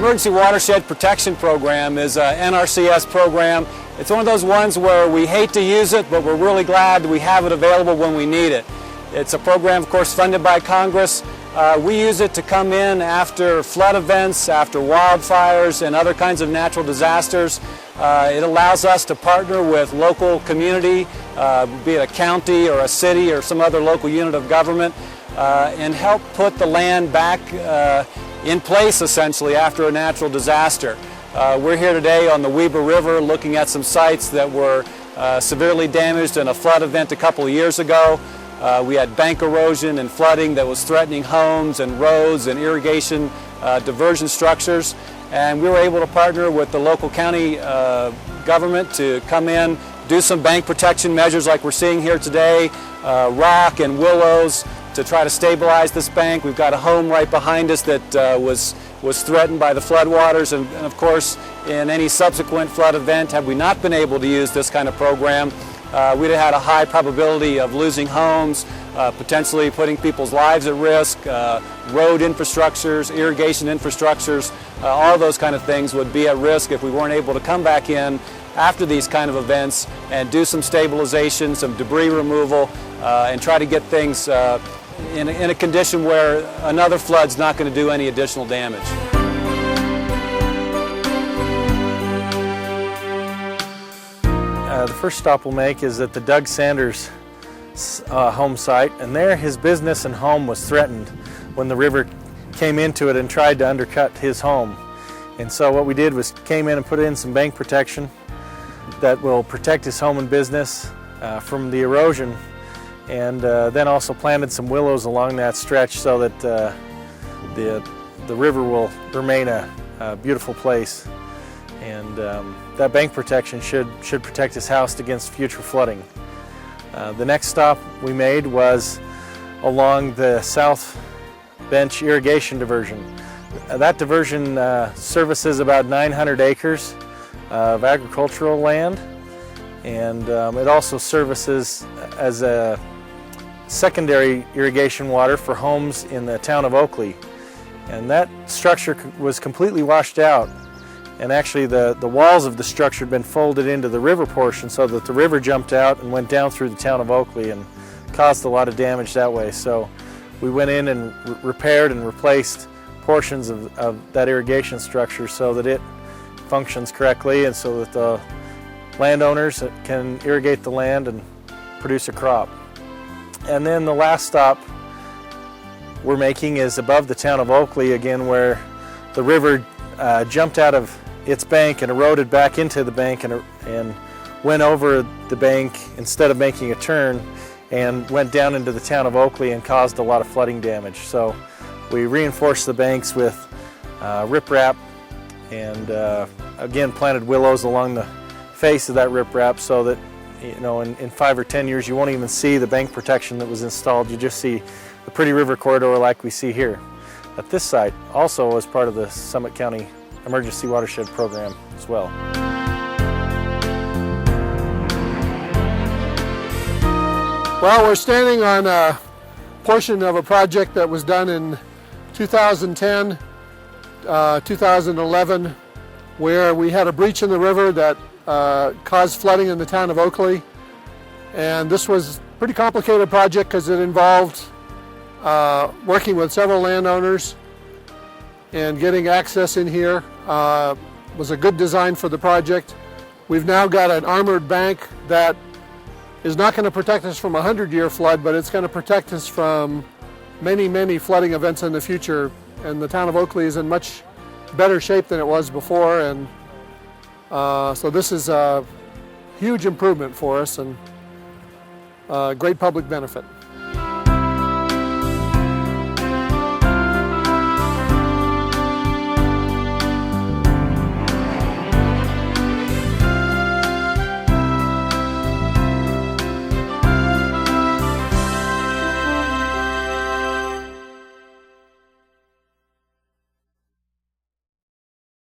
Emergency Watershed Protection program is an NRCS program. It's one of those ones where we hate to use it, but we're really glad we have it available when we need it. It's a program, of course, funded by Congress. We use it to come in after flood events, after wildfires, and other kinds of natural disasters. It allows us to partner with local community, be it a county or a city or some other local unit of government, and help put the land back in place, essentially, after a natural disaster. We're here today on the Weber River looking at some sites that were severely damaged in a flood event a couple of years ago. We had bank erosion and flooding that was threatening homes and roads and irrigation diversion structures. And we were able to partner with the local county government to come in, do some bank protection measures like we're seeing here today, rock and willows to try to stabilize this bank. We've got a home right behind us that was threatened by the floodwaters, and of course in any subsequent flood event, had we not been able to use this kind of program, we'd have had a high probability of losing homes, potentially putting people's lives at risk, road infrastructures, irrigation infrastructures, all those kind of things would be at risk if we weren't able to come back in after these kind of events and do some stabilization, some debris removal, and try to get things in a condition where another flood's not going to do any additional damage. The first stop we'll make is at the Doug Sanders home site, and there his business and home was threatened when the river came into it and tried to undercut his home. And so what we did was came in and put in some bank protection that will protect his home and business from the erosion, and then also planted some willows along that stretch so that the river will remain a beautiful place. And that bank protection should protect his house against future flooding. The next stop we made was along the South Bench irrigation diversion. That diversion services about 900 acres of agricultural land, and it also services as a secondary irrigation water for homes in the town of Oakley. And that structure was completely washed out. And actually the walls of the structure had been folded into the river portion so that the river jumped out and went down through the town of Oakley and caused a lot of damage that way. So we went in and repaired and replaced portions of that irrigation structure so that it functions correctly and so that the landowners can irrigate the land and produce a crop. And then the last stop we're making is above the town of Oakley again, where the river jumped out of its bank and eroded back into the bank and went over the bank instead of making a turn and went down into the town of Oakley and caused a lot of flooding damage. So we reinforced the banks with riprap and again planted willows along the face of that riprap so that, you know, in 5 or 10 years you won't even see the bank protection that was installed. You just see the pretty river corridor like we see here. At this site also was part of the Summit County Emergency Watershed Program as well. Well, we're standing on a portion of a project that was done in 2010, 2011, where we had a breach in the river that caused flooding in the town of Oakley. And this was a pretty complicated project because it involved working with several landowners and getting access in here. Was a good design for the project. We've now got an armored bank that is not going to protect us from a 100-year flood, but it's going to protect us from many, many flooding events in the future. And the town of Oakley is in much better shape than it was before, and so this is a huge improvement for us and great public benefit.